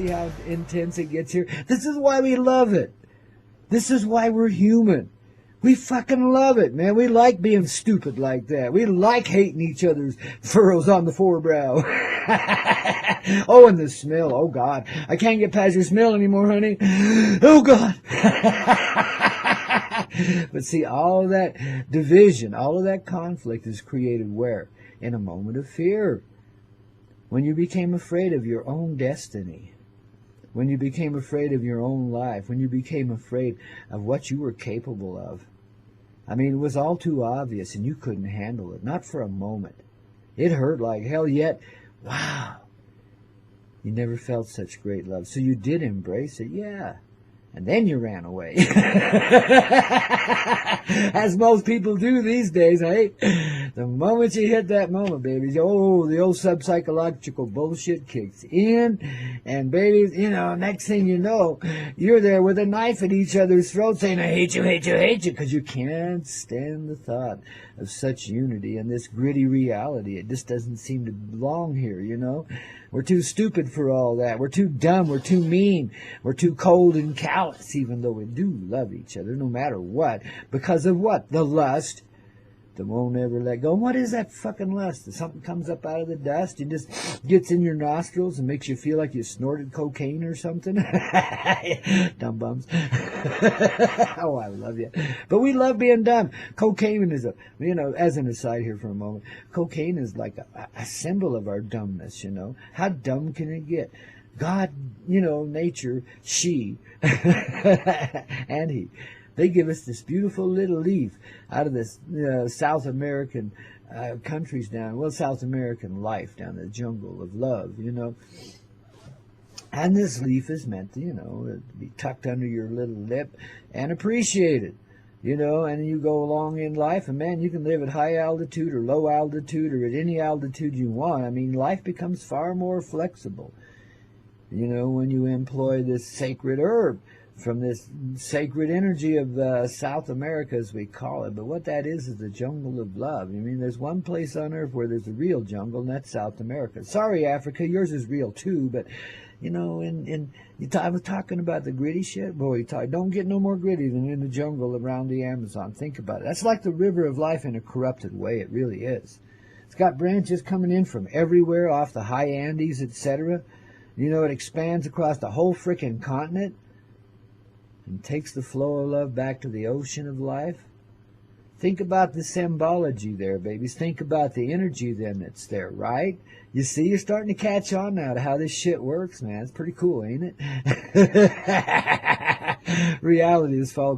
see how intense it gets here? This is why we love it. This is why we're human. We fucking love it, man. We like being stupid like that. We like hating each other's furrows on the forebrow. Oh, and the smell. Oh, God. I can't get past your smell anymore, honey. Oh, God. But see, all of that division, all of that conflict is created where? In a moment of fear. When you became afraid of your own destiny. When you became afraid of your own life. When you became afraid of what you were capable of. I mean, it was all too obvious and you couldn't handle it. Not for a moment. It hurt like hell, yet, wow. You never felt such great love. So you did embrace it, yeah. And then you ran away. As most people do these days, eh? The moment you hit that moment, babies, oh, the old sub-psychological bullshit kicks in. And babies, you know, next thing you know, you're there with a knife at each other's throats saying, I hate you, hate you, hate you, because you can't stand the thought of such unity and this gritty reality. It just doesn't seem to belong here, you know? We're too stupid for all that. We're too dumb. We're too mean. We're too cold and callous, even though we do love each other, no matter what. Because of what? The lust that won't ever let go. And what is that fucking lust? Something comes up out of the dust and just gets in your nostrils and makes you feel like you snorted cocaine or something? Dumb bums. Oh, I love you. But we love being dumb. Cocaine is as an aside here for a moment, cocaine is like a symbol of our dumbness, you know. How dumb can it get? God, you know, nature, she, and he. They give us this beautiful little leaf out of this South American countries down, well, South American life down the jungle of love, you know. And this leaf is meant to, you know, be tucked under your little lip and appreciated, you know. And you go along in life, and man, you can live at high altitude or low altitude or at any altitude you want. I mean, life becomes far more flexible, you know, when you employ this sacred herb from this sacred energy of South America, as we call it. But what that is the jungle of love. I mean, there's one place on earth where there's a real jungle, and that's South America. Sorry, Africa, yours is real too, but, you know, I was talking about the gritty shit. Boy, don't get no more gritty than in the jungle around the Amazon. Think about it. That's like the river of life in a corrupted way. It really is. It's got branches coming in from everywhere, off the high Andes, etc. You know, it expands across the whole frickin' continent and takes the flow of love back to the ocean of life. Think about the symbology there, babies. Think about the energy then that's there, right? You see, you're starting to catch on now to how this shit works, man. It's pretty cool, ain't it? Reality is far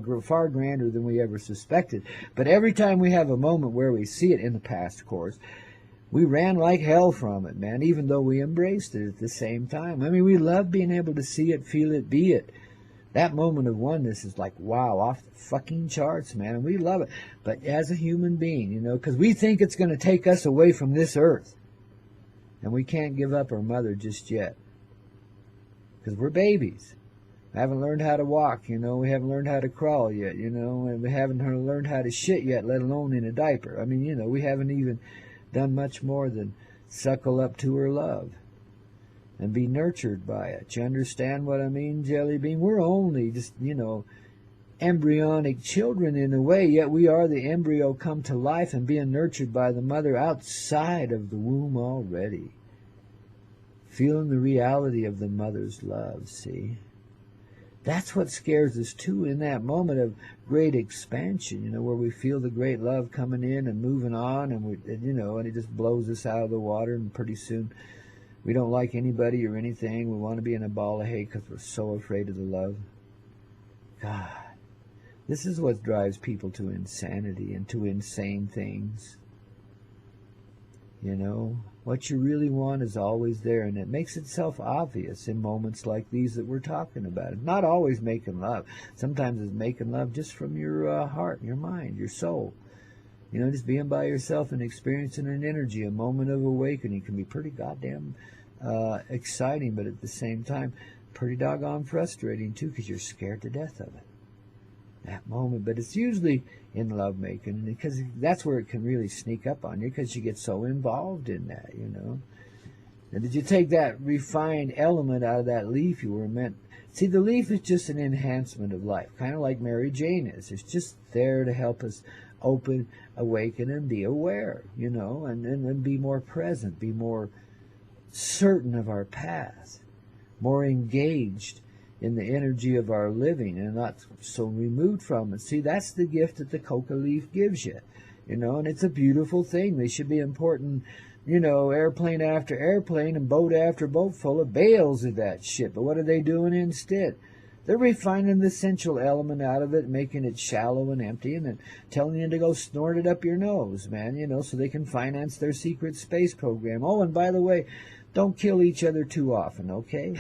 grander than we ever suspected. But every time we have a moment where we see it, in the past, of course, we ran like hell from it, man, even though we embraced it at the same time. I mean, we love being able to see it, feel it, be it. That moment of oneness is like, wow, off the fucking charts, man, and we love it. But as a human being, you know, because we think it's going to take us away from this earth. And we can't give up our mother just yet. Because we're babies. We haven't learned how to walk, you know. We haven't learned how to crawl yet, you know. And we haven't learned how to shit yet, let alone in a diaper. I mean, you know, we haven't even done much more than suckle up to her love and be nurtured by it. You understand what I mean, Jelly Bean? We're only just, you know, embryonic children in a way, yet we are the embryo come to life and being nurtured by the mother outside of the womb already. Feeling the reality of the mother's love, see? That's what scares us too in that moment of great expansion, you know, where we feel the great love coming in and moving on, and you know, and it just blows us out of the water, and pretty soon we don't like anybody or anything. We want to be in a ball of hay because we're so afraid of the love. God, this is what drives people to insanity and to insane things. You know, what you really want is always there, and it makes itself obvious in moments like these that we're talking about. It's not always making love. Sometimes it's making love just from your heart, your mind, your soul. You know, just being by yourself and experiencing an energy, a moment of awakening can be pretty goddamn exciting, but at the same time, pretty doggone frustrating too, because you're scared to death of it. That moment, but it's usually in lovemaking, because that's where it can really sneak up on you, because you get so involved in that, you know. And did you take that refined element out of that leaf you were meant? See, the leaf is just an enhancement of life, kind of like Mary Jane is. It's just there to help us open, awaken, and be aware, you know, and be more present, be more certain of our path, more engaged in the energy of our living and not so removed from it. See, that's the gift that the coca leaf gives you, you know, and it's a beautiful thing. They should be important, you know, airplane after airplane and boat after boat full of bales of that shit. But what are they doing instead? They're refining the essential element out of it, making it shallow and empty, and then telling you to go snort it up your nose, man, you know, so they can finance their secret space program. Oh, and by the way, don't kill each other too often, okay?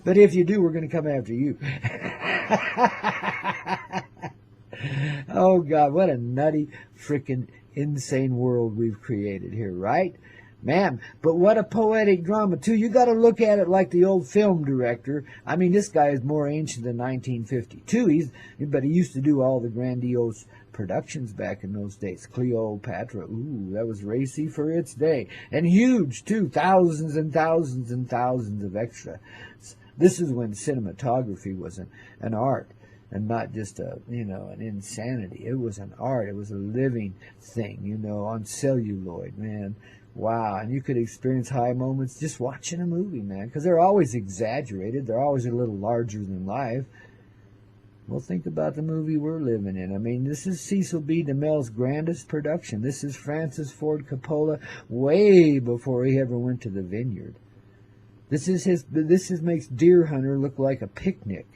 But if you do, we're going to come after you. Oh, God, what a nutty, frickin' insane world we've created here, right? Man, but what a poetic drama, too. You got to look at it like the old film director. I mean, this guy is more ancient than 1952. But he used to do all the grandiose productions back in those days. Cleopatra, ooh, that was racy for its day. And huge, too. Thousands and thousands and thousands of extra. This is when cinematography was an art and not just an insanity. It was an art. It was a living thing, you know, on celluloid, man. Wow, and you could experience high moments just watching a movie, man, because they're always exaggerated. They're always a little larger than life. Well, think about the movie we're living in. I mean, this is Cecil B. DeMille's grandest production. This is Francis Ford Coppola way before he ever went to the vineyard. This makes Deer Hunter look like a picnic.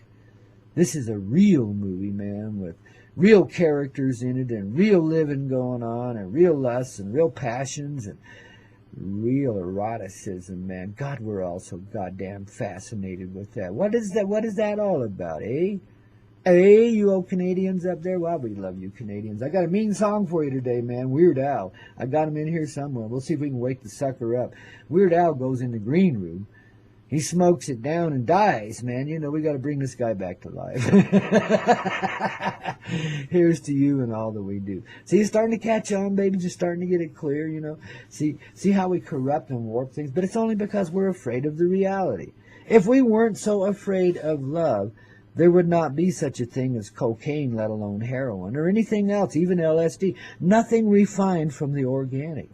This is a real movie, man, with real characters in it and real living going on and real lusts and real passions and real eroticism, man. God, we're all so goddamn fascinated with that. What is that? What is that all about, eh? Hey, you old Canadians up there. Well, we love you Canadians. I got a mean song for you today, man. Weird Al. I got him in here somewhere. We'll see if we can wake the sucker up. Weird Al goes in the green room. He smokes it down and dies, man. You know, we got to bring this guy back to life. Here's to you and all that we do. See, it's starting to catch on, baby. Just starting to get it clear, you know. See how we corrupt and warp things. But it's only because we're afraid of the reality. If we weren't so afraid of love, there would not be such a thing as cocaine, let alone heroin, or anything else, even LSD. Nothing refined from the organic.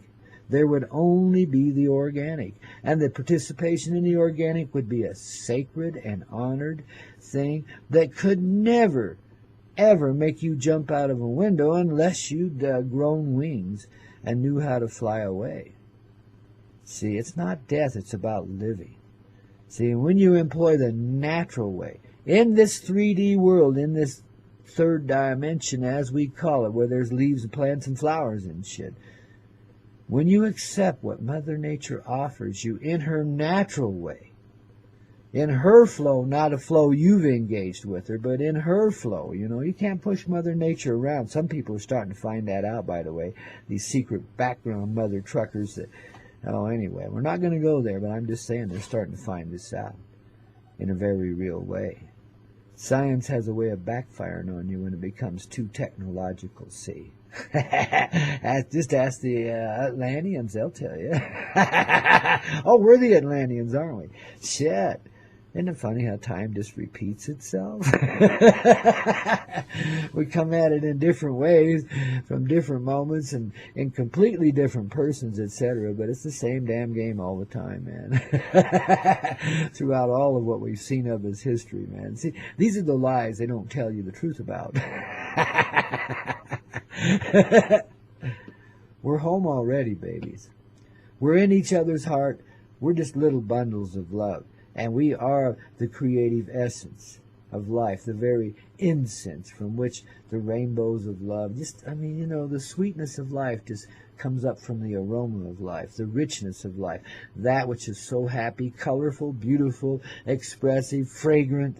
There would only be the organic. And the participation in the organic would be a sacred and honored thing that could never, ever make you jump out of a window unless you'd grown wings and knew how to fly away. See, it's not death, it's about living. See, when you employ the natural way, in this 3D world, in this third dimension, as we call it, where there's leaves and plants and flowers and shit, when you accept what Mother Nature offers you in her natural way, in her flow, not a flow you've engaged with her, but in her flow, you know, you can't push Mother Nature around. Some people are starting to find that out, by the way, these secret background mother truckers that, oh, anyway, we're not going to go there, but I'm just saying they're starting to find this out in a very real way. Science has a way of backfiring on you when it becomes too technological, see. Just ask the Atlanteans, they'll tell you. Oh, we're the Atlanteans, aren't we? Shit. Isn't it funny how time just repeats itself? We come at it in different ways, from different moments, and in completely different persons, etc. But it's the same damn game all the time, man. Throughout all of what we've seen of as history, man. See, these are the lies they don't tell you the truth about. We're home already, babies. We're in each other's heart. We're just little bundles of love. And we are the creative essence of life, the very incense from which the rainbows of love, the sweetness of life just comes up from the aroma of life, the richness of life, that which is so happy, colorful, beautiful, expressive, fragrant,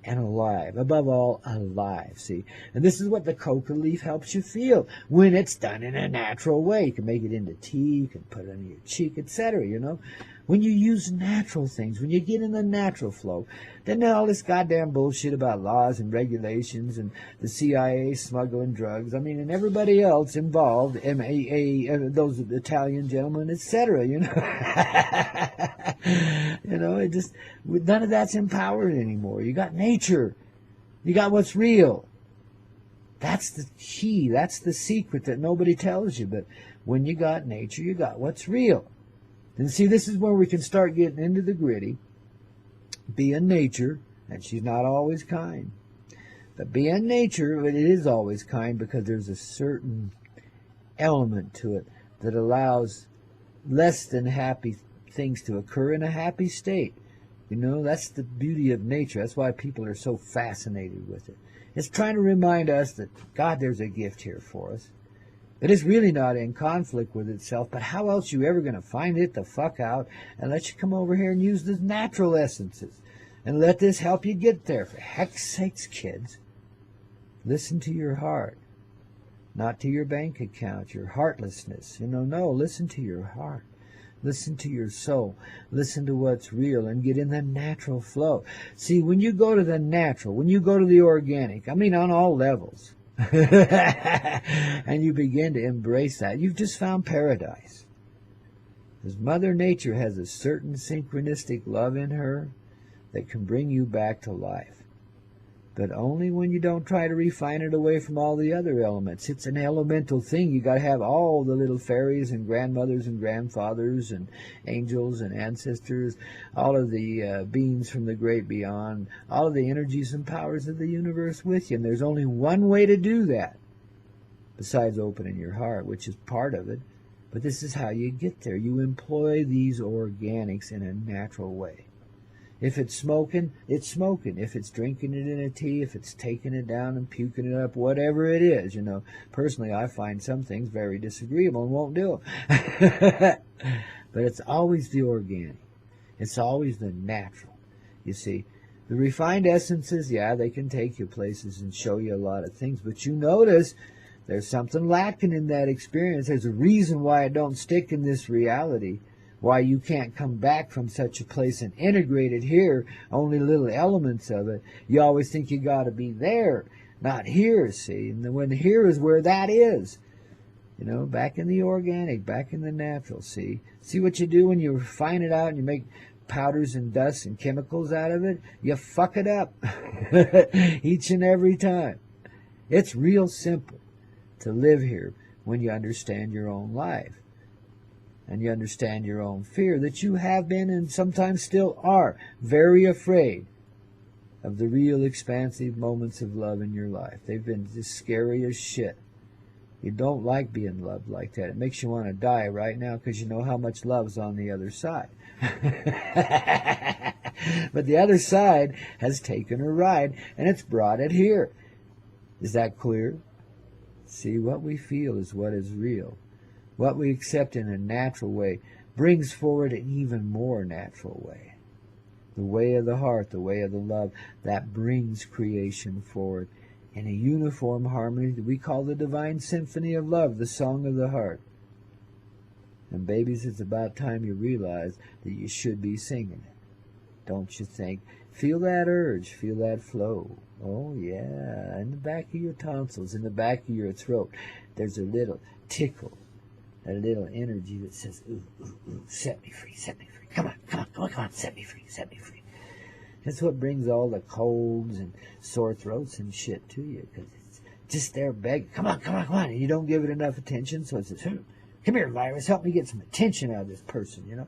and alive. Above all, alive, see? And this is what the coca leaf helps you feel when it's done in a natural way. You can make it into tea, you can put it on your cheek, etc., you know? When you use natural things, when you get in the natural flow, then all this goddamn bullshit about laws and regulations and the CIA smuggling drugs, I mean, and everybody else involved, those Italian gentlemen, etc., you know. You know, it just, none of that's empowered anymore. You got nature. You got what's real. That's the key. That's the secret that nobody tells you. But when you got nature, you got what's real. And see, this is where we can start getting into the gritty. Being nature, and she's not always kind. But being nature, it is always kind because there's a certain element to it that allows less than happy things to occur in a happy state. You know, that's the beauty of nature. That's why people are so fascinated with it. It's trying to remind us that, God, there's a gift here for us. It is really not in conflict with itself, but how else you ever going to find it the fuck out and let you come over here and use the natural essences and let this help you get there? For heck's sakes, kids, listen to your heart, not to your bank account, your heartlessness. You know, no, listen to your heart. Listen to your soul. Listen to what's real and get in the natural flow. See, when you go to the natural, when you go to the organic, I mean on all levels, and you begin to embrace that, you've just found paradise. Because Mother Nature has a certain synchronistic love in her that can bring you back to life. But only when you don't try to refine it away from all the other elements. It's an elemental thing. You got to have all the little fairies and grandmothers and grandfathers and angels and ancestors, all of the beings from the great beyond, all of the energies and powers of the universe with you. And there's only one way to do that, besides opening your heart, which is part of it. But this is how you get there. You employ these organics in a natural way. If it's smoking, it's smoking. If it's drinking it in a tea, if it's taking it down and puking it up, whatever it is, you know. Personally, I find some things very disagreeable and won't do them. But it's always the organic. It's always the natural. You see, the refined essences, yeah, they can take you places and show you a lot of things. But you notice there's something lacking in that experience. There's a reason why it don't stick in this reality. Why you can't come back from such a place and integrate it here, only little elements of it. You always think you got to be there, not here, see. And when here is where that is. You know, back in the organic, back in the natural, see. See what you do when you refine it out and you make powders and dust and chemicals out of it? You fuck it up each and every time. It's real simple to live here when you understand your own life. And you understand your own fear that you have been and sometimes still are very afraid of the real expansive moments of love in your life. They've been just scary as shit. You don't like being loved like that. It makes you want to die right now because you know how much love's on the other side. But the other side has taken a ride and it's brought it here. Is that clear? See, what we feel is what is real. What we accept in a natural way brings forward an even more natural way. The way of the heart, the way of the love, that brings creation forward in a uniform harmony that we call the divine symphony of love, the song of the heart. And babies, it's about time you realize that you should be singing it. Don't you think? Feel that urge, feel that flow. Oh yeah, in the back of your tonsils, in the back of your throat, there's a little tickle. A little energy that says, ooh, ooh, ooh, set me free, set me free. Come on, come on, come on, come on, set me free, set me free. That's what brings all the colds and sore throats and shit to you, because it's just there begging, come on, come on, come on. And you don't give it enough attention, so it says, come here, virus, help me get some attention out of this person, you know.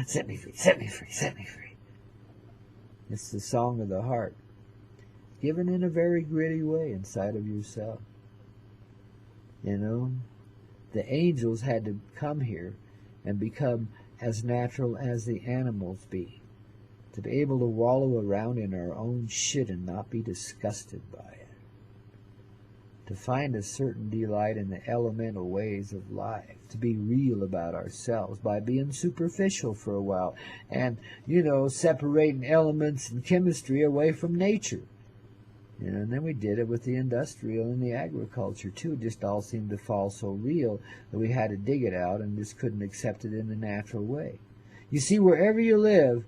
Set me free, set me free, set me free. It's the song of the heart, given in a very gritty way inside of yourself. You know, the angels had to come here and become as natural as the animals be. To be able to wallow around in our own shit and not be disgusted by it. To find a certain delight in the elemental ways of life. To be real about ourselves by being superficial for a while. And, you know, separating elements and chemistry away from nature. You know, and then we did it with the industrial and the agriculture too. It just all seemed to fall so real that we had to dig it out and just couldn't accept it in the natural way. You see, wherever you live,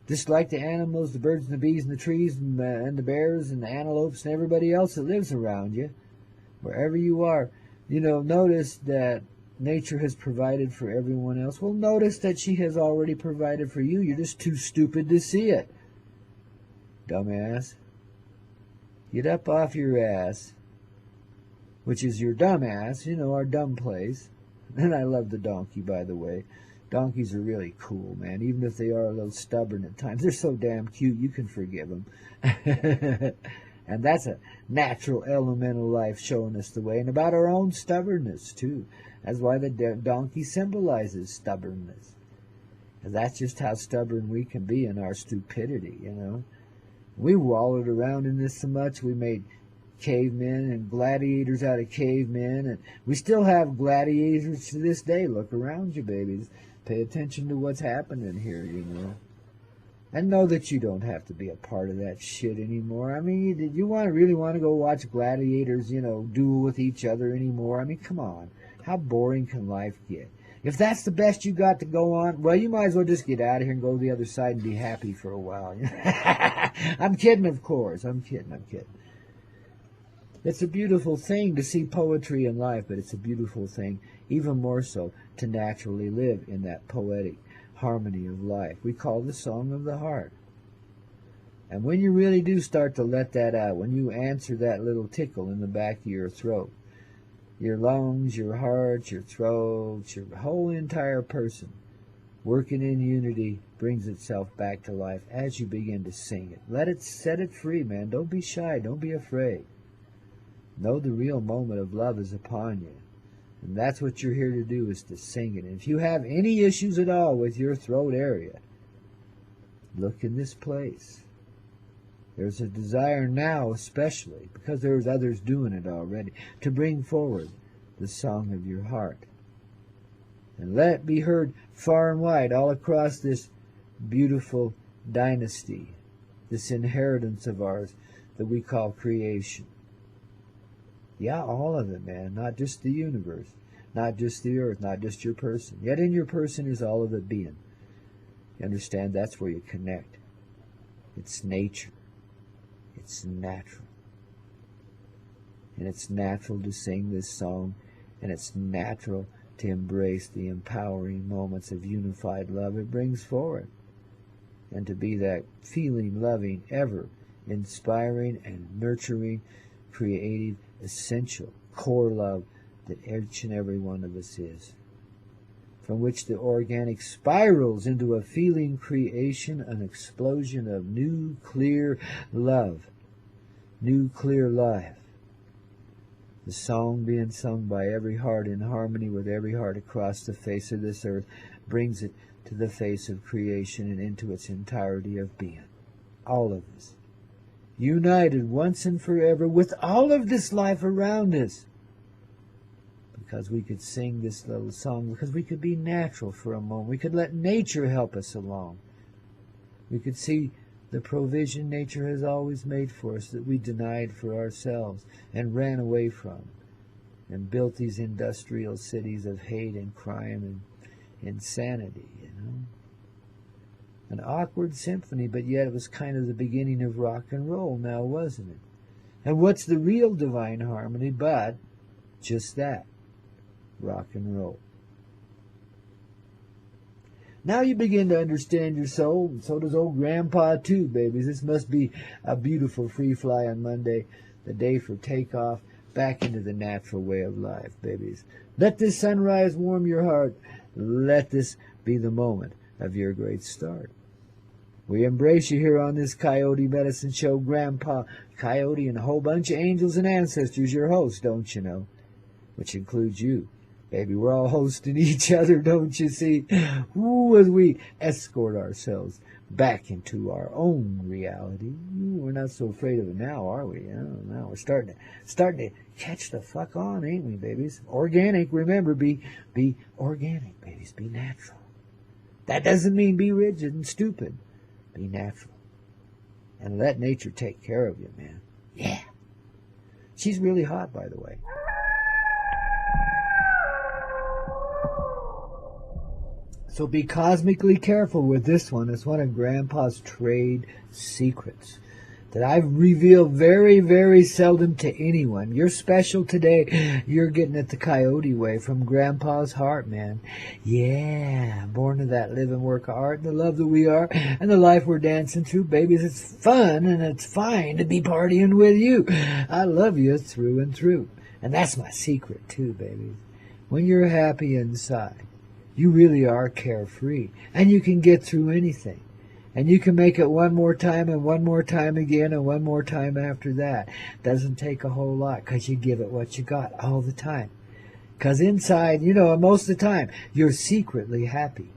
just like the animals, the birds and the bees and the trees and the bears and the antelopes and everybody else that lives around you, wherever you are, you know, notice that nature has provided for everyone else. Well, notice that she has already provided for you. You're just too stupid to see it. Dumbass. Get up off your ass, which is your dumb ass, you know, our dumb place. And I love the donkey, by the way. Donkeys are really cool, man. Even if they are a little stubborn at times, they're so damn cute, you can forgive them. And that's a natural elemental life showing us the way, and about our own stubbornness, too. That's why the donkey symbolizes stubbornness. And that's just how stubborn we can be in our stupidity, you know. We wallowed around in this so much, we made cavemen and gladiators out of cavemen, and we still have gladiators to this day. Look around you, babies. Pay attention to what's happening here, you know. And know that you don't have to be a part of that shit anymore. I mean, you really want to go watch gladiators, you know, duel with each other anymore? I mean, come on. How boring can life get? If that's the best you got to go on, well, you might as well just get out of here and go to the other side and be happy for a while. I'm kidding, of course. I'm kidding. It's a beautiful thing to see poetry in life, but it's a beautiful thing, even more so, to naturally live in that poetic harmony of life. We call the song of the heart. And when you really do start to let that out, when you answer that little tickle in the back of your throat, your lungs, your heart, your throat, your whole entire person, working in unity, brings itself back to life as you begin to sing it. Let it set it free, man. Don't be shy. Don't be afraid. Know the real moment of love is upon you. And that's what you're here to do, is to sing it. And if you have any issues at all with your throat area, look in this place. There's a desire now, especially, because there's others doing it already, to bring forward the song of your heart. And let it be heard far and wide all across this beautiful dynasty, this inheritance of ours that we call creation. Yeah, all of it, man. Not just the universe, not just the earth, not just your person. Yet in your person is all of it being. You understand? That's where you connect. It's nature. It's natural. And it's natural to sing this song, and it's natural to embrace the empowering moments of unified love it brings forward, and to be that feeling, loving, ever inspiring and nurturing, creative, essential, core love that each and every one of us is, from which the organic spirals into a feeling creation, an explosion of new, clear love, new, clear life. The song being sung by every heart in harmony with every heart across the face of this earth brings it to the face of creation and into its entirety of being. All of us. United once and forever with all of this life around us. Because we could sing this little song, because we could be natural for a moment. We could let nature help us along. We could see the provision nature has always made for us that we denied for ourselves and ran away from, and built these industrial cities of hate and crime and insanity, you know. An awkward symphony, but yet it was kind of the beginning of rock and roll now, wasn't it? And what's the real divine harmony but just that, rock and roll? Now you begin to understand your soul, and so does old Grandpa too, babies. This must be a beautiful free fly on Monday, the day for takeoff back into the natural way of life, babies. Let this sunrise warm your heart. Let this be the moment of your great start. We embrace you here on this Coyote Medicine Show. Grandpa Coyote and a whole bunch of angels and ancestors, your host, don't you know? Which includes you. Baby, we're all hosting each other, don't you see? Ooh, as we escort ourselves back into our own reality. Ooh, we're not so afraid of it now, are we? Oh, no, we're starting to catch the fuck on, ain't we, babies? Organic, remember, be organic, babies. Be natural. That doesn't mean be rigid and stupid. Be natural. And let nature take care of you, man. Yeah. She's really hot, by the way. So be cosmically careful with this one. It's one of Grandpa's trade secrets that I've revealed very, very seldom to anyone. You're special today. You're getting it the Coyote way from Grandpa's heart, man. Yeah, born of that living work of art, the love that we are, and the life we're dancing through, babies. It's fun and it's fine to be partying with you. I love you through and through. And that's my secret too, babies. When you're happy inside, you really are carefree, and you can get through anything. And you can make it one more time and one more time again and one more time after that. Doesn't take a whole lot because you give it what you got all the time. Because inside, most of the time, you're secretly happy.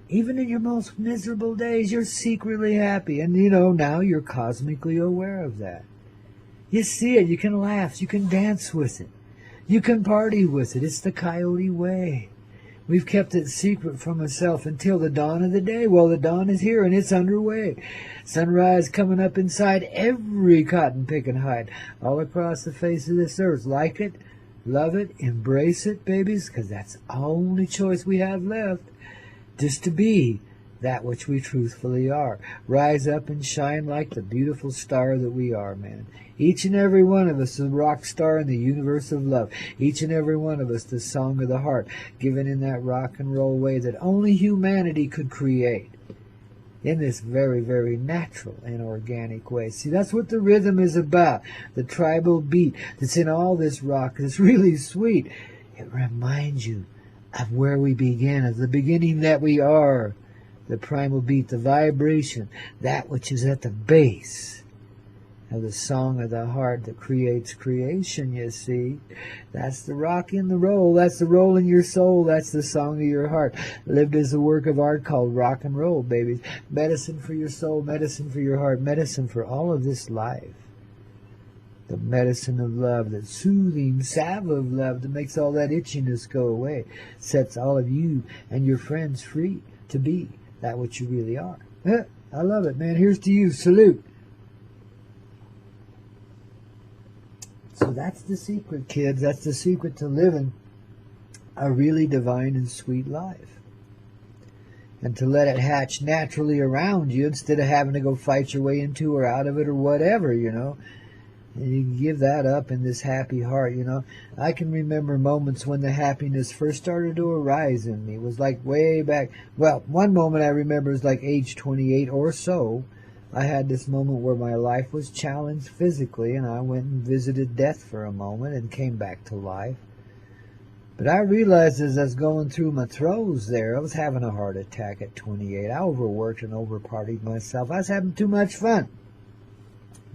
Even in your most miserable days, you're secretly happy. And, now you're cosmically aware of that. You see it. You can laugh. You can dance with it. You can party with it. It's the Coyote way. We've kept it secret from ourselves until the dawn of the day. Well, the dawn is here and it's underway. Sunrise coming up inside every cotton-picking hide all across the face of this earth. Like it, love it, embrace it, babies, because that's the only choice we have left. Just to be that which we truthfully are. Rise up and shine like the beautiful star that we are, man. Each and every one of us is a rock star in the universe of love. Each and every one of us the song of the heart, given in that rock and roll way that only humanity could create. In this very, very natural and organic way. See, that's what the rhythm is about. The tribal beat that's in all this rock is really sweet. It reminds you of where we begin, of the beginning that we are. The primal beat, the vibration, that which is at the base of the song of the heart that creates creation, you see. That's the rock in the roll. That's the roll in your soul. That's the song of your heart. Lived as a work of art called rock and roll, babies. Medicine for your soul, medicine for your heart, medicine for all of this life. The medicine of love, the soothing salve of love that makes all that itchiness go away. Sets all of you and your friends free to be that what you really are. I love it, man. Here's to you. Salute. So that's the secret, kids. That's the secret to living a really divine and sweet life. And to let it hatch naturally around you instead of having to go fight your way into or out of it or whatever, And you can give that up in this happy heart, I can remember moments when the happiness first started to arise in me. It was like way back. Well, one moment I remember was like age 28 or so. I had this moment where my life was challenged physically, and I went and visited death for a moment and came back to life. But I realized as I was going through my throes there, I was having a heart attack at 28. I overworked and overpartied myself. I was having too much fun.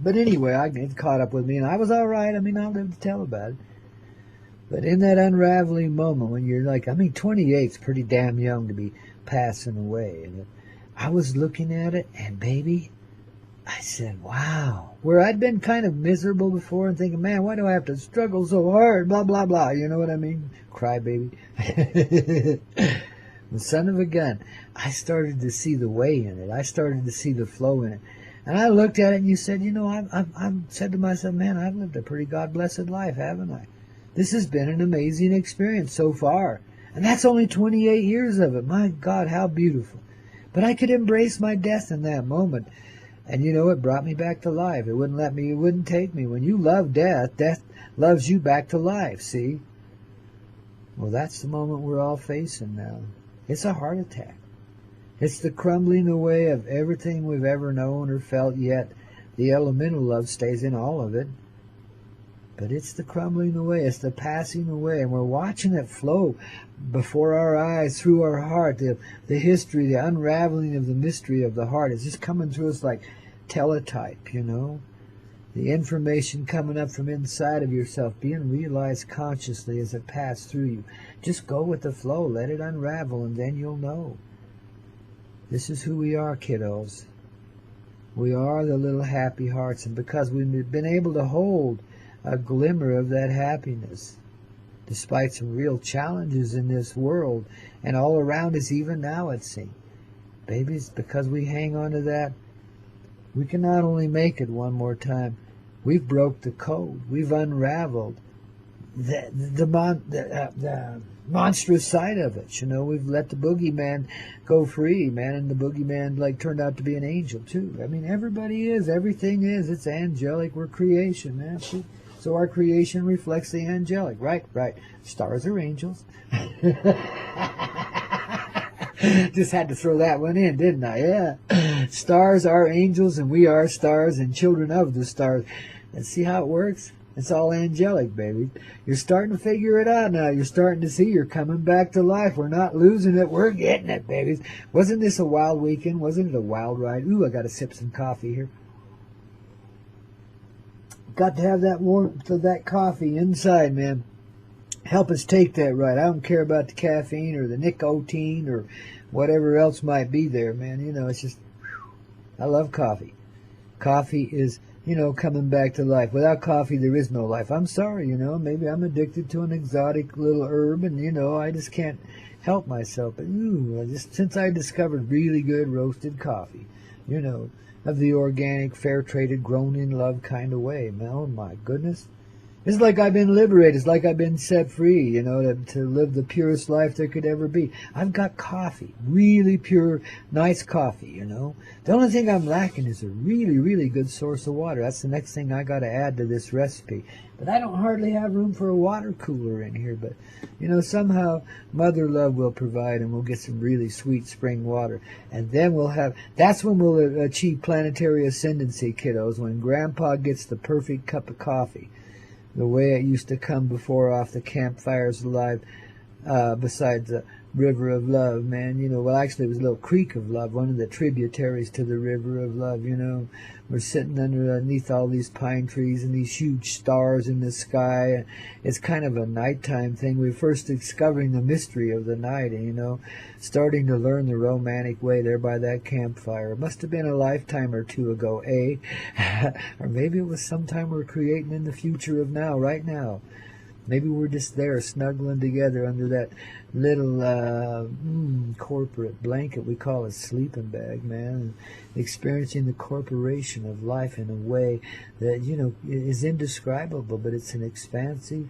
But anyway, it caught up with me, and I was all right. I lived to tell about it. But in that unraveling moment when you're like, 28 is pretty damn young to be passing away. And I was looking at it, and baby, I said, wow. Where I'd been kind of miserable before and thinking, man, why do I have to struggle so hard? Blah, blah, blah. You know what I mean? Cry, baby. The son of a gun. I started to see the way in it. I started to see the flow in it. And I looked at it and you said, I've said to myself, man, I've lived a pretty God-blessed life, haven't I? This has been an amazing experience so far. And that's only 28 years of it. My God, how beautiful. But I could embrace my death in that moment. And it brought me back to life. It wouldn't take me. When you love death, death loves you back to life, see? Well, that's the moment we're all facing now. It's a heart attack. It's the crumbling away of everything we've ever known or felt, yet the elemental love stays in all of it. But it's the crumbling away, it's the passing away, and we're watching it flow before our eyes, through our heart. The history, the unraveling of the mystery of the heart is just coming through us like teletype, The information coming up from inside of yourself, being realized consciously as it passed through you. Just go with the flow, let it unravel, and then you'll know. This is who we are, kiddos. We are the little happy hearts, and because we've been able to hold a glimmer of that happiness, despite some real challenges in this world, and all around us even now, it seems. Babies, because we hang on to that, we can not only make it one more time, We've broke the code. We've unraveled the monstrous side of it. You know, we've let the boogeyman go free, man, and the boogeyman like turned out to be an angel too. I mean, everybody is, everything is. It's angelic. We're creation, man. See? So our creation reflects the angelic, right? Right. Stars are angels. Just had to throw that one in, didn't I? Yeah. Stars are angels, and we are stars and children of the stars. And see how it works? It's all angelic, baby. You're starting to figure it out now. You're starting to see you're coming back to life. We're not losing it. We're getting it, babies. Wasn't this a wild weekend? Wasn't it a wild ride? Ooh, I got to sip some coffee here. Got to have that warmth of that coffee inside, man. Help us take that right. I don't care about the caffeine or the nicotine or whatever else might be there, man. You know, it's just, I love coffee. Coffee is, you know, coming back to life. Without coffee, there is no life. I'm sorry, you know, maybe I'm addicted to an exotic little herb and, you know, I just can't help myself. But, just since I discovered really good roasted coffee, you know, of the organic, fair-traded, grown-in-love kind of way, man, oh my goodness. It's like I've been liberated. It's like I've been set free, you know, to live the purest life there could ever be. I've got coffee, really pure, nice coffee, you know. The only thing I'm lacking is a really, really good source of water. That's the next thing I got to add to this recipe. But I don't hardly have room for a water cooler in here. But, you know, somehow Mother Love will provide and we'll get some really sweet spring water. And then that's when we'll achieve planetary ascendancy, kiddos, when Grandpa gets the perfect cup of coffee. The way it used to come before off the campfires alive beside the river of love, man. You know, well, actually it was a little creek of love, one of the tributaries to the river of love, you know. We're sitting underneath all these pine trees and these huge stars in the sky. It's kind of a nighttime thing. We're first discovering the mystery of the night and, you know, starting to learn the romantic way there by that campfire. It must have been a lifetime or two ago, eh? Or maybe it was sometime we're creating in the future of now, right now. Maybe we're just there snuggling together under that little corporate blanket we call a sleeping bag, man, and experiencing the corporation of life in a way that, you know, is indescribable, but it's an expansive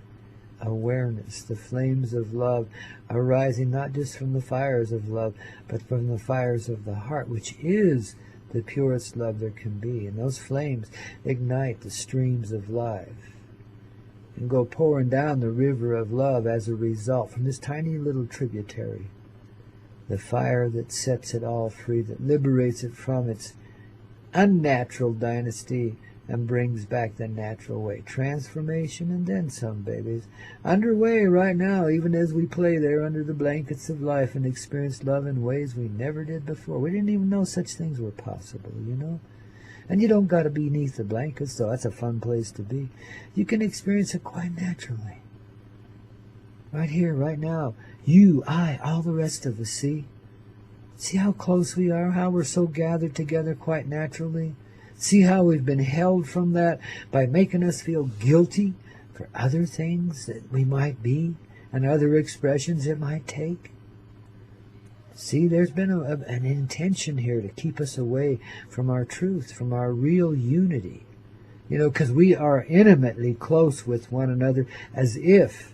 awareness, the flames of love arising not just from the fires of love, but from the fires of the heart, which is the purest love there can be. And those flames ignite the streams of life and go pouring down the river of love as a result from this tiny little tributary. The fire that sets it all free, that liberates it from its unnatural dynasty and brings back the natural way. Transformation and then some, babies. Underway right now, even as we play there under the blankets of life and experience love in ways we never did before. We didn't even know such things were possible, you know. And you don't got to be beneath the blankets, so that's a fun place to be. You can experience it quite naturally. Right here, right now. You, I, all the rest of us, see? See how close we are, how we're so gathered together quite naturally? See how we've been held from that by making us feel guilty for other things that we might be and other expressions it might take? See, there's been an intention here to keep us away from our truth, from our real unity. You know, because we are intimately close with one another as if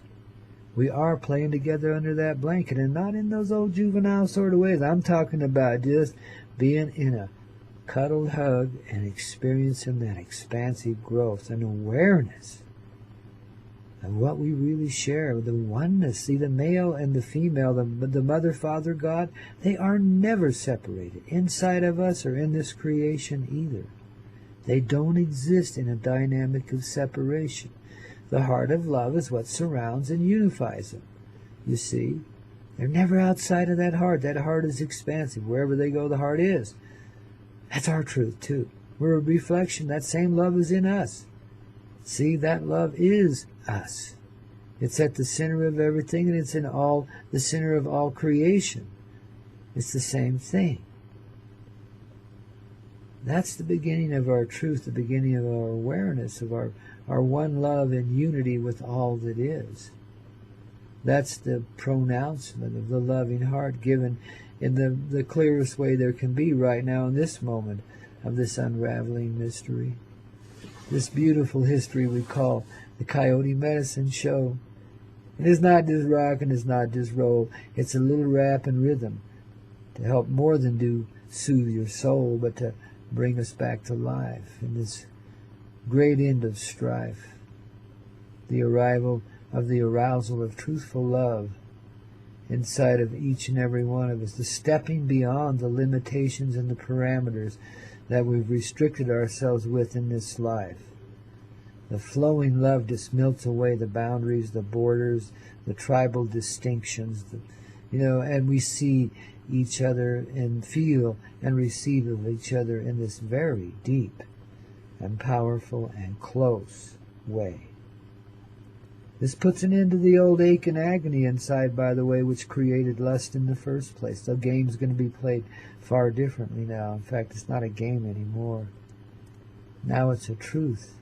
we are playing together under that blanket and not in those old juvenile sort of ways. I'm talking about just being in a cuddled hug and experiencing that expansive growth and awareness of what we really share, the oneness. See, the male and the female, the mother, father, God, they are never separated inside of us or in this creation either. They don't exist in a dynamic of separation. The heart of love is what surrounds and unifies them. You see, they're never outside of that heart. That heart is expansive. Wherever they go, the heart is. That's our truth, too. We're a reflection. That same love is in us. See, that love is us. It's at the center of everything, and it's in the center of all creation. It's the same thing. That's the beginning of our truth, the beginning of our awareness of our one love and unity with all that is. That's the pronouncement of the loving heart given in the clearest way there can be right now in this moment of this unraveling mystery. this beautiful history we call the Coyote Medicine Show. And it's not just rock and it's not just roll. It's a little rap and rhythm to help more than do soothe your soul, but to bring us back to life in this great end of strife. The arrival of the arousal of truthful love inside of each and every one of us. The stepping beyond the limitations and the parameters that we've restricted ourselves with in this life. The flowing love just melts away the boundaries, the borders, the tribal distinctions, and we see each other and feel and receive of each other in this very deep and powerful and close way. This puts an end to the old ache and agony inside, by the way, which created lust in the first place. The game's going to be played far differently now. In fact, it's not a game anymore. Now it's a truth.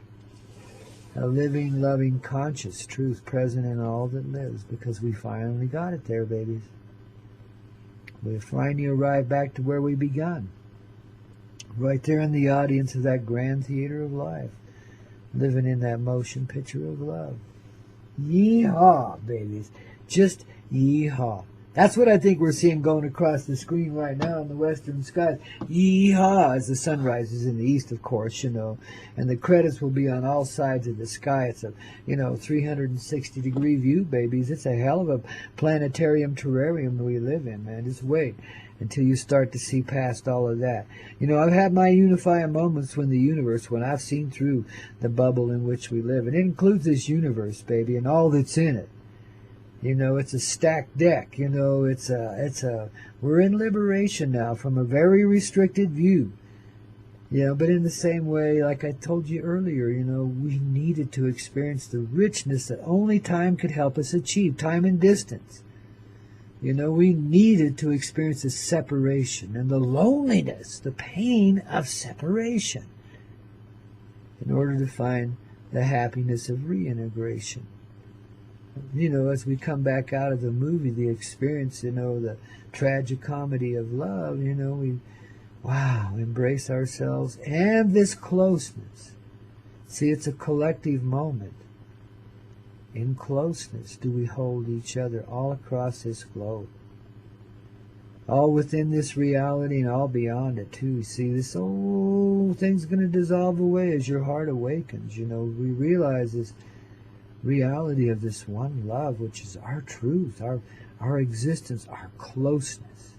A living, loving, conscious truth present in all that lives, because we finally got it there, babies. We finally arrived back to where we begun. Right there in the audience of that grand theater of life. Living in that motion picture of love. Yeehaw, babies. Just yeehaw. That's what I think we're seeing going across the screen right now in the western skies. Yeehaw, as the sun rises in the east, of course, and the credits will be on all sides of the sky. It's a, 360-degree view, babies. It's a hell of a planetarium terrarium we live in, man. Just wait until you start to see past all of that. I've had my unifying moments when I've seen through the bubble in which we live. And it includes this universe, baby, and all that's in it. It's a stacked deck. We're in liberation now from a very restricted view. But in the same way, like I told you earlier, we needed to experience the richness that only time could help us achieve, time and distance. We needed to experience the separation and the loneliness, the pain of separation, in order to find the happiness of reintegration. As we come back out of the movie, the experience, the tragicomedy of love, we, embrace ourselves and this closeness. See, it's a collective moment. In closeness do we hold each other all across this globe. All within this reality and all beyond it too. See, this whole thing's going to dissolve away as your heart awakens. We realize this reality of this one love, which is our truth, our existence, our closeness.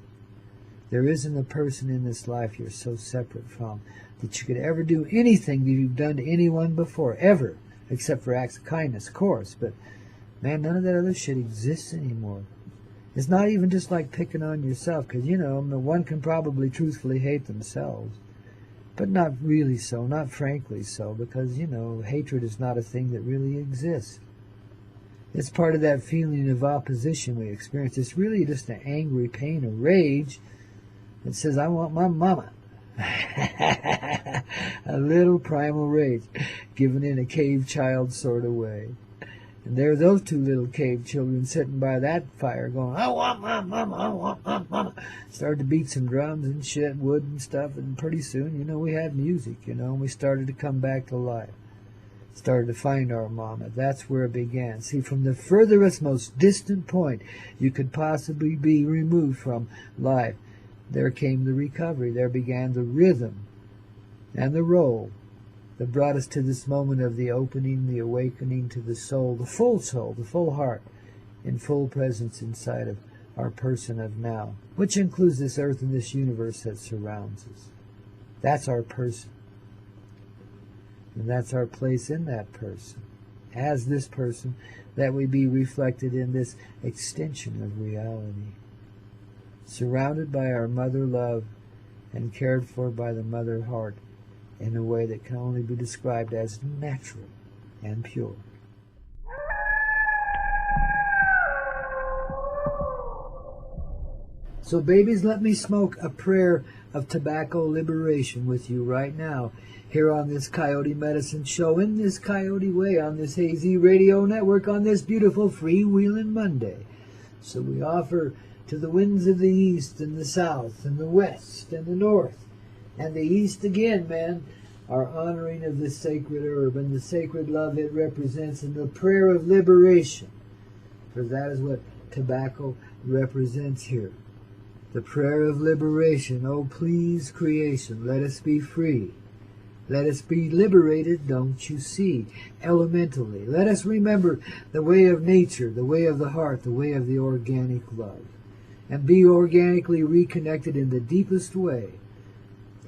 There isn't a person in this life you're so separate from that you could ever do anything that you've done to anyone before, ever, except for acts of kindness, of course. But, man, none of that other shit exists anymore. It's not even just like picking on yourself, because, one can probably truthfully hate themselves. But not really so, not frankly so, because, hatred is not a thing that really exists. It's part of that feeling of opposition we experience. It's really just an angry pain, a rage that says, I want my mama. A little primal rage, given in a cave child sort of way. And there are those two little cave children sitting by that fire going, I want my mama, I want my mama. Started to beat some drums and shit, wood and stuff, and pretty soon, we had music, and we started to come back to life. Started to find our mama. That's where it began. See, from the furthest, most distant point you could possibly be removed from life, there came the recovery. There began the rhythm and the roll that brought us to this moment of the opening, the awakening to the soul, the full heart, in full presence inside of our person of now, which includes this earth and this universe that surrounds us. That's our person. And that's our place in that person. As this person, that we be reflected in this extension of reality. Surrounded by our mother love and cared for by the mother heart in a way that can only be described as natural and pure. So babies, let me smoke a prayer of tobacco liberation with you right now, here on this Coyote Medicine Show, in this Coyote way, on this AZ Radio Network, on this beautiful freewheeling Monday. So we offer to the winds of the east and the south and the west and the north and the east again, man, our honoring of this sacred herb and the sacred love it represents, and the prayer of liberation, for that is what tobacco represents here. The prayer of liberation. Oh, please, creation, let us be free. Let us be liberated, don't you see, elementally. Let us remember the way of nature, the way of the heart, the way of the organic love, and be organically reconnected in the deepest way,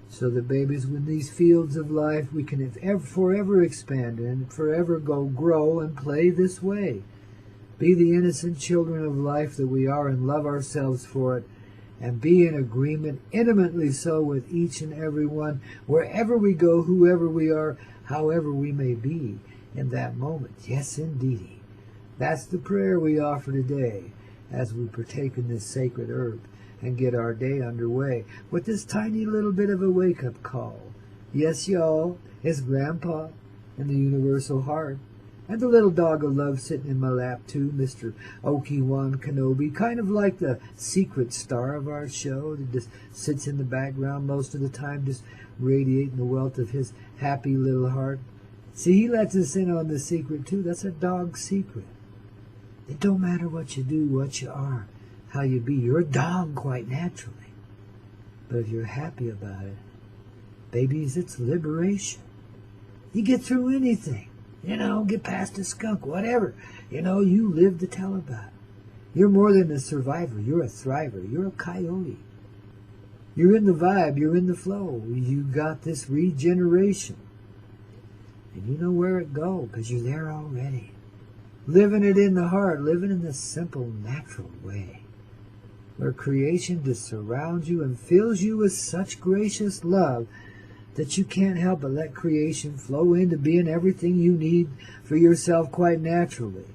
so that, babies, with these fields of life, we can forever expand and forever grow and play this way. Be the innocent children of life that we are and love ourselves for it, and be in agreement, intimately so, with each and every one, wherever we go, whoever we are, however we may be in that moment. Yes, indeedy. That's the prayer we offer today as we partake in this sacred herb and get our day underway with this tiny little bit of a wake-up call. Yes, y'all, it's Grandpa in the universal heart. And the little dog of love sitting in my lap, too, Mr. Obi-Wan Kenobi, kind of like the secret star of our show that just sits in the background most of the time, just radiating the wealth of his happy little heart. See, he lets us in on the secret, too. That's a dog's secret. It don't matter what you do, what you are, how you be. You're a dog quite naturally. But if you're happy about it, babies, it's liberation. You get through anything. You know, get past a skunk, whatever. You know, you live to tell about it. You're more than a survivor. You're a thriver. You're a coyote. You're in the vibe. You're in the flow. You got this regeneration. And you know where it goes because you're there already. Living it in the heart. Living in the simple, natural way. Where creation just surrounds you and fills you with such gracious love that you can't help but let creation flow into being everything you need for yourself quite naturally.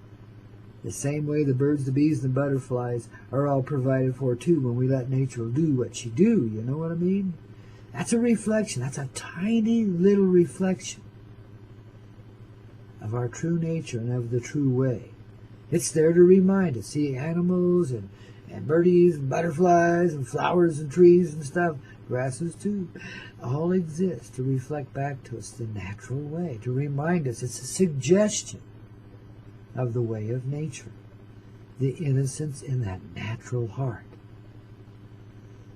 The same way the birds, the bees, and the butterflies are all provided for too when we let nature do what she do, you know what I mean? That's a reflection. That's a tiny little reflection of our true nature and of the true way. It's there to remind us. See, animals and birdies and butterflies and flowers and trees and stuff, grasses too, all exist to reflect back to us the natural way, to remind us it's a suggestion of the way of nature, the innocence in that natural heart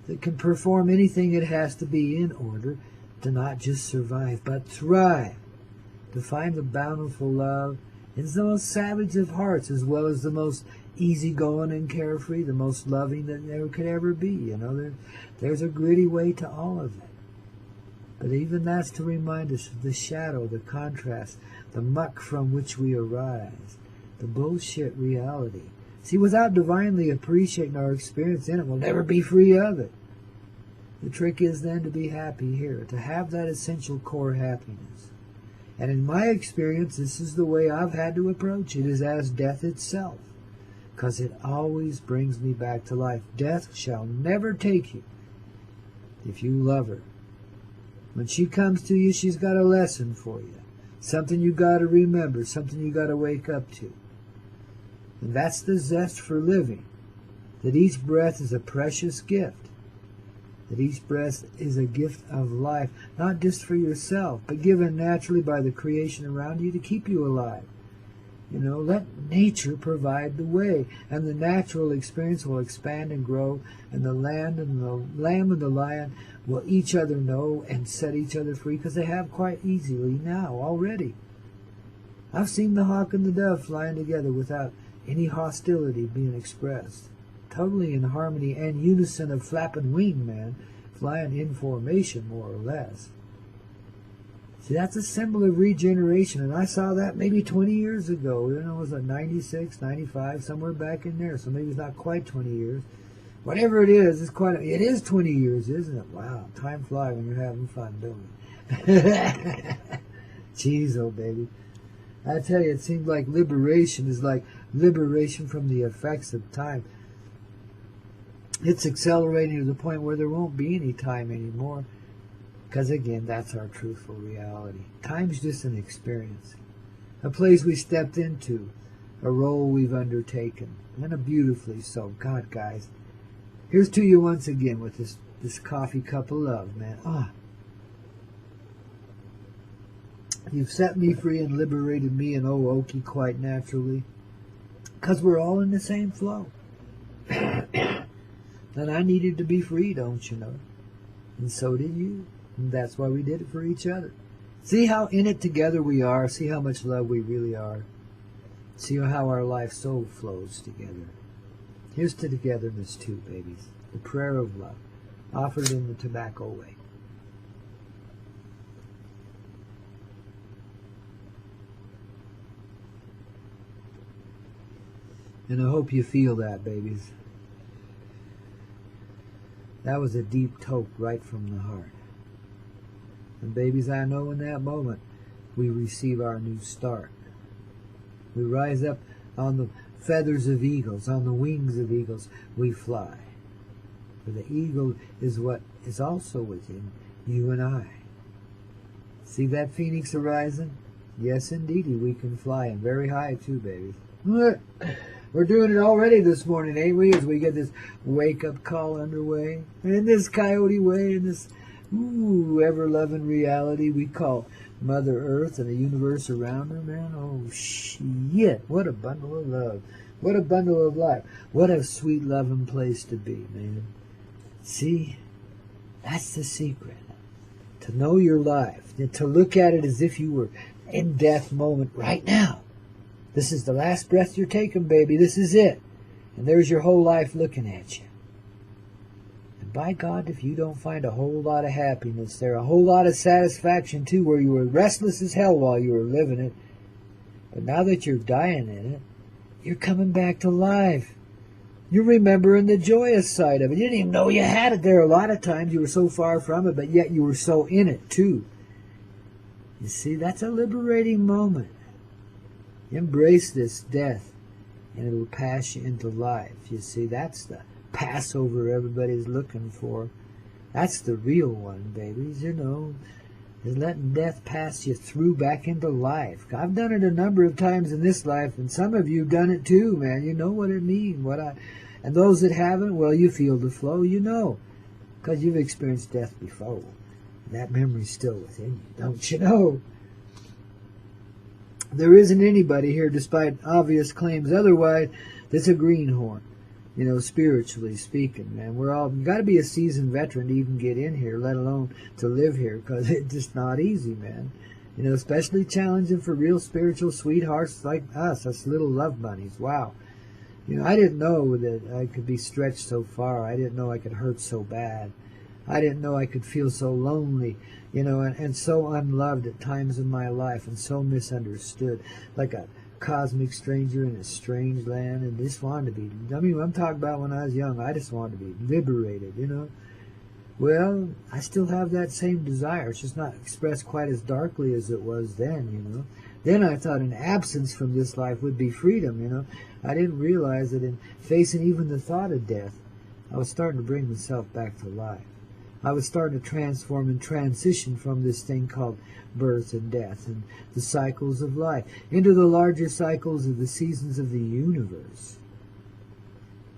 that can perform anything it has to be in order to not just survive but thrive, to find the bountiful love in the most savage of hearts as well as the most easygoing and carefree, the most loving that there could ever be. You know, there's a gritty way to all of it. But even that's to remind us of the shadow, the contrast, the muck from which we arise, the bullshit reality. See, without divinely appreciating our experience in it, we'll never be free of it. The trick is then to be happy here, to have that essential core happiness. And in my experience, this is the way I've had to approach it, is as death itself. Because it always brings me back to life. Death shall never take you if you love her. When she comes to you, she's got a lesson for you. Something you got to remember, something you got to wake up to. And that's the zest for living. That each breath is a precious gift. That each breath is a gift of life, not just for yourself, but given naturally by the creation around you to keep you alive. You know, let nature provide the way, and the natural experience will expand and grow, and the land and the lamb and the lion will each other know and set each other free, because they have quite easily now already. I've seen the hawk and the dove flying together without any hostility being expressed, totally in harmony and unison of flapping wing, man, flying in formation more or less. See, that's a symbol of regeneration, and I saw that maybe 20 years ago. You know, it was like 96, 95, somewhere back in there, so maybe it's not quite 20 years. Whatever it is, it is 20 years, isn't it? Wow, time flies when you're having fun, don't it? Jeez, oh baby. I tell you, it seems like liberation is like liberation from the effects of time. It's accelerating to the point where there won't be any time anymore. Because again, that's our truthful reality. Time's just an experience. A place we stepped into. A role we've undertaken. And a beautifully so. God, guys. Here's to you once again with this coffee cup of love, man. Ah. You've set me free and liberated me and Oki quite naturally. Because we're all in the same flow. And I needed to be free, don't you know? And so did you. And that's why we did it for each other. See how in it together we are. See how much love we really are. See how our life so flows together. Here's to togetherness too, babies. The prayer of love, offered in the tobacco way. And I hope you feel that, babies. That was a deep toke right from the heart. And babies, I know in that moment we receive our new start. We rise up on the feathers of eagles, on the wings of eagles, we fly. For the eagle is what is also within you and I. See that phoenix horizon? Yes, indeedy, we can fly, and very high too, babies. We're doing it already this morning, ain't we? As we get this wake-up call underway. And in this coyote way, in this ever-loving reality we call Mother Earth and the universe around her, man. Oh, shit. What a bundle of love. What a bundle of life. What a sweet, loving place to be, man. See? That's the secret. To know your life. To look at it as if you were in death moment right now. This is the last breath you're taking, baby. This is it. And there's your whole life looking at you. And by God, if you don't find a whole lot of happiness there, a whole lot of satisfaction too, where you were restless as hell while you were living it, but now that you're dying in it, you're coming back to life. You're remembering the joyous side of it. You didn't even know you had it there. A lot of times you were so far from it, but yet you were so in it too. You see, that's a liberating moment. Embrace this death, and it'll pass you into life. You see, that's the Passover everybody's looking for. That's the real one, babies, you know. Is letting death pass you through back into life. I've done it a number of times in this life, and some of you have done it too, man. You know what it means. And those that haven't, well, you feel the flow, you know, because you've experienced death before. And that memory's still within you, don't you know? There isn't anybody here, despite obvious claims otherwise, that's a greenhorn, you know, spiritually speaking, man. You got to be a seasoned veteran to even get in here, let alone to live here, because it's just not easy, man. You know, especially challenging for real spiritual sweethearts like us little love bunnies. Wow. You know, I didn't know that I could be stretched so far. I didn't know I could hurt so bad. I didn't know I could feel so lonely, you know, and so unloved at times in my life, and so misunderstood, like a cosmic stranger in a strange land, and just wanted to be, I mean, I'm talking about when I was young, I just wanted to be liberated, you know. Well, I still have that same desire. It's just not expressed quite as darkly as it was then, you know. Then I thought an absence from this life would be freedom, you know. I didn't realize that in facing even the thought of death, I was starting to bring myself back to life. I was starting to transform and transition from this thing called birth and death and the cycles of life into the larger cycles of the seasons of the universe.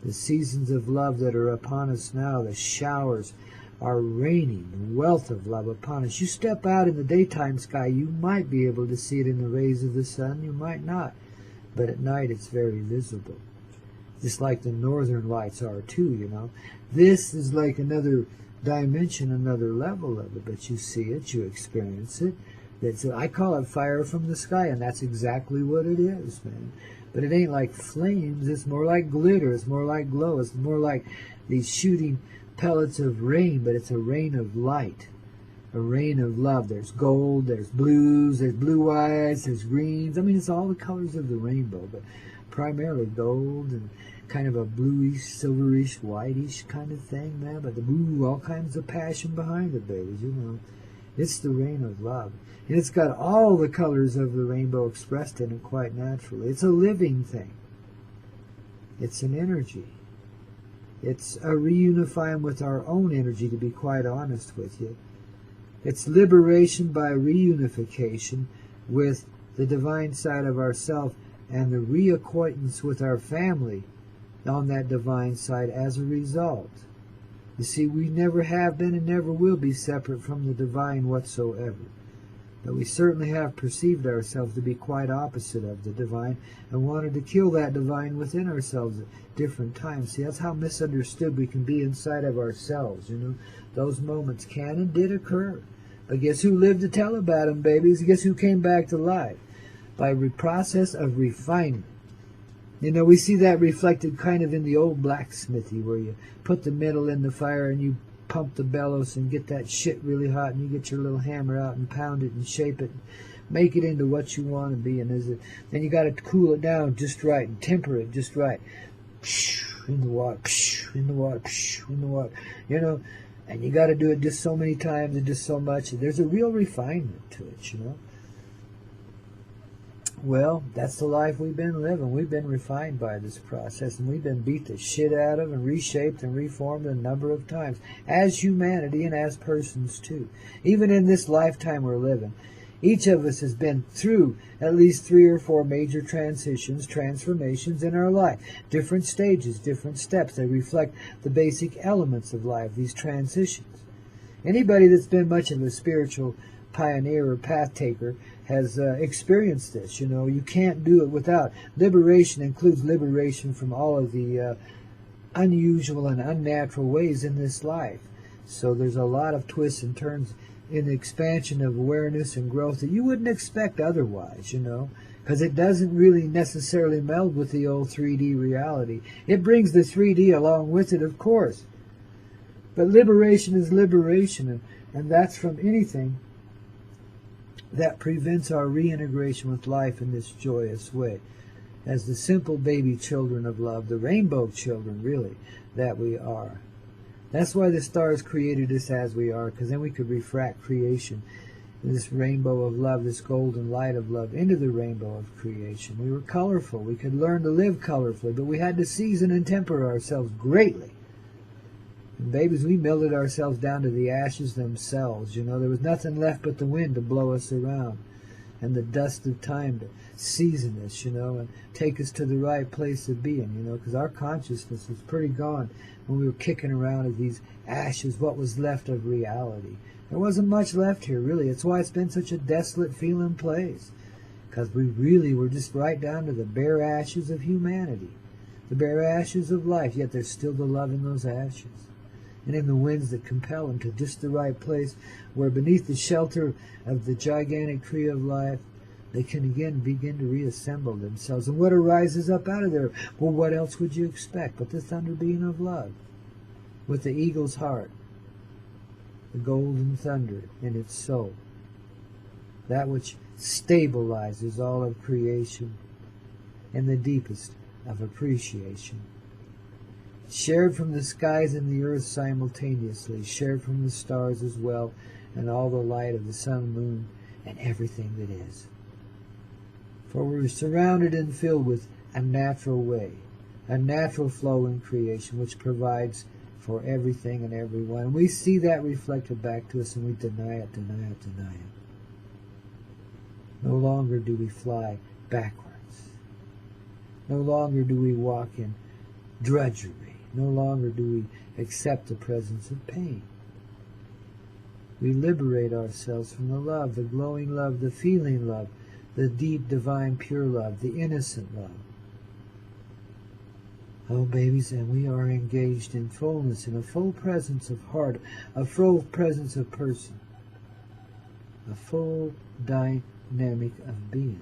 The seasons of love that are upon us now, the showers are raining, the wealth of love upon us. You step out in the daytime sky, you might be able to see it in the rays of the sun, you might not. But at night it's very visible. Just like the northern lights are too, you know. This is like another dimension, another level of it, but you see it, you experience it. I call it fire from the sky, and that's exactly what it is, man. But it ain't like flames, it's more like glitter, it's more like glow, it's more like these shooting pellets of rain, but it's a rain of light, a rain of love. There's gold, there's blues, there's blue-eyes, there's greens. I mean, it's all the colors of the rainbow, but primarily gold and kind of a bluish, silverish, whitish kind of thing, man. But all kinds of passion behind it, babies, you know. It's the rain of love. And it's got all the colors of the rainbow expressed in it quite naturally. It's a living thing. It's an energy. It's a reunifying with our own energy, to be quite honest with you. It's liberation by reunification with the divine side of ourself and the reacquaintance with our family on that divine side as a result. You see, we never have been and never will be separate from the divine whatsoever. But we certainly have perceived ourselves to be quite opposite of the divine and wanted to kill that divine within ourselves at different times. See, that's how misunderstood we can be inside of ourselves, you know. Those moments can and did occur. But guess who lived to tell about them, babies? Guess who came back to life? By the process of refinement. You know, we see that reflected kind of in the old blacksmithy where you put the metal in the fire and you pump the bellows and get that shit really hot, and you get your little hammer out and pound it and shape it, make it into what you want to be. And then you got to cool it down just right and temper it just right. In the water, in the water, in the water. You know, and you got to do it just so many times and just so much. There's a real refinement to it, you know. Well, that's the life we've been living. We've been refined by this process, and we've been beat the shit out of and reshaped and reformed a number of times, as humanity and as persons too. Even in this lifetime we're living, each of us has been through at least 3 or 4 major transformations in our life. Different stages, different steps. They reflect the basic elements of life, these transitions. Anybody that's been much of a spiritual pioneer or path taker has experienced this. You know, you can't do it without. Liberation includes liberation from all of the unusual and unnatural ways in this life. So there's a lot of twists and turns in the expansion of awareness and growth that you wouldn't expect otherwise, you know, because it doesn't really necessarily meld with the old 3D reality. It brings the 3D along with it, of course. But liberation is liberation, and that's from anything that prevents our reintegration with life in this joyous way. As the simple baby children of love, the rainbow children, really, that we are. That's why the stars created us as we are, because then we could refract creation, this rainbow of love, this golden light of love, into the rainbow of creation. We were colorful. We could learn to live colorfully, but we had to season and temper ourselves greatly. And babies, we melted ourselves down to the ashes themselves. You know, there was nothing left but the wind to blow us around, and the dust of time to season us, you know, and take us to the right place of being, you know, because our consciousness was pretty gone when we were kicking around as these ashes, what was left of reality. There wasn't much left here, really. It's why it's been such a desolate feeling place, because we really were just right down to the bare ashes of humanity, the bare ashes of life, yet there's still the love in those ashes. And in the winds that compel them to just the right place, where beneath the shelter of the gigantic tree of life, they can again begin to reassemble themselves. And what arises up out of there? Well, what else would you expect but the thunder being of love, with the eagle's heart, the golden thunder in its soul, that which stabilizes all of creation in the deepest of appreciation. Shared from the skies and the earth simultaneously, shared from the stars as well, and all the light of the sun, moon, and everything that is. For we're surrounded and filled with a natural way, a natural flow in creation, which provides for everything and everyone. And we see that reflected back to us, and we deny it, deny it, deny it. No longer do we fly backwards. No longer do we walk in drudgery. No longer do we accept the presence of pain. We liberate ourselves from the love, the glowing love, the feeling love, the deep, divine, pure love, the innocent love. Oh, babies, and we are engaged in fullness, in a full presence of heart, a full presence of person, a full dynamic of being.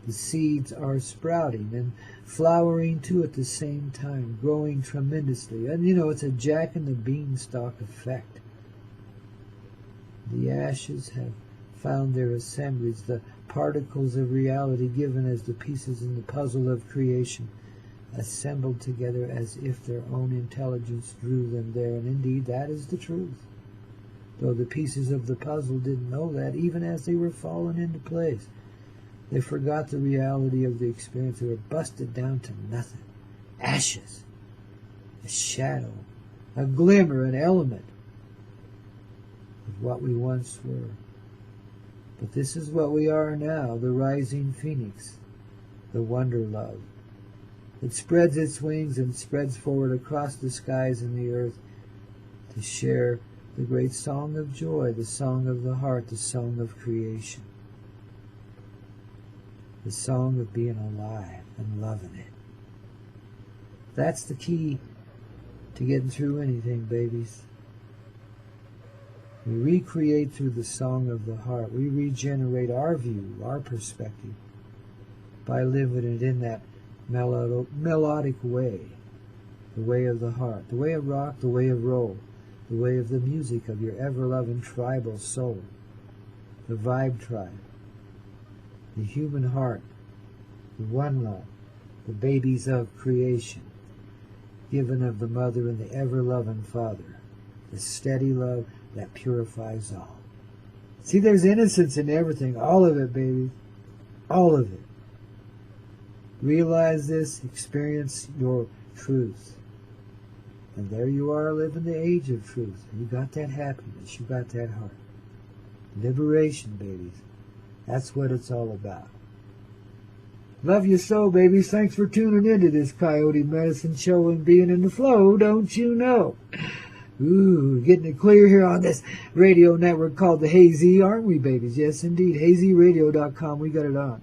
The seeds are sprouting and flowering too at the same time, growing tremendously. And you know, it's a Jack and the Beanstalk effect. The ashes have found their assemblies, the particles of reality given as the pieces in the puzzle of creation, assembled together as if their own intelligence drew them there. And indeed, that is the truth. Though the pieces of the puzzle didn't know that, even as they were falling into place. They forgot the reality of the experience. They were busted down to nothing. Ashes. A shadow. A glimmer, an element of what we once were. But this is what we are now, the rising phoenix, the wonder love. It spreads its wings and spreads forward across the skies and the earth to share the great song of joy, the song of the heart, the song of creation, the song of being alive and loving it. That's the key to getting through anything, babies. We recreate through the song of the heart. We regenerate our view, our perspective, by living it in that melodic way, the way of the heart, the way of rock, the way of roll, the way of the music of your ever-loving tribal soul, the vibe tribe, the human heart, the one love, the babies of creation, given of the mother and the ever-loving father, the steady love that purifies all. See, there's innocence in everything, all of it, baby, all of it. Realize this, experience your truth. And there you are living the age of truth. You got that happiness, you got that heart. Liberation, babies. That's what it's all about. Love you so, babies. Thanks for tuning into this Coyote Medicine Show and being in the flow, don't you know? Ooh, getting it clear here on this radio network called the Hazy, aren't we, babies? Yes, indeed. HazyRadio.com. We got it on.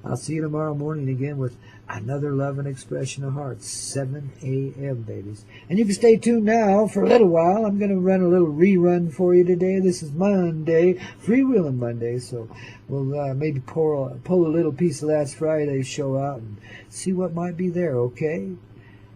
I'll see you tomorrow morning again with another love and expression of heart, 7 a.m., babies. And you can stay tuned now for a little while. I'm going to run a little rerun for you today. This is Monday, Freewheeling Monday, so we'll maybe pull a little piece of last Friday's show out and see what might be there, okay?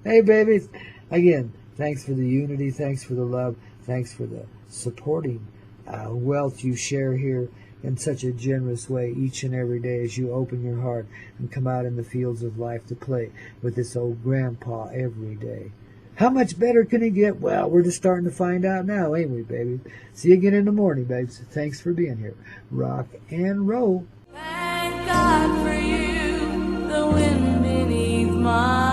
Hey, babies, again, thanks for the unity, thanks for the love, thanks for the supporting wealth you share here in such a generous way each and every day as you open your heart and come out in the fields of life to play with this old grandpa every day. How much better can it get? Well, we're just starting to find out now, ain't we, baby? See you again in the morning, babes. Thanks for being here. Rock and roll. Thank God for you, the wind beneath my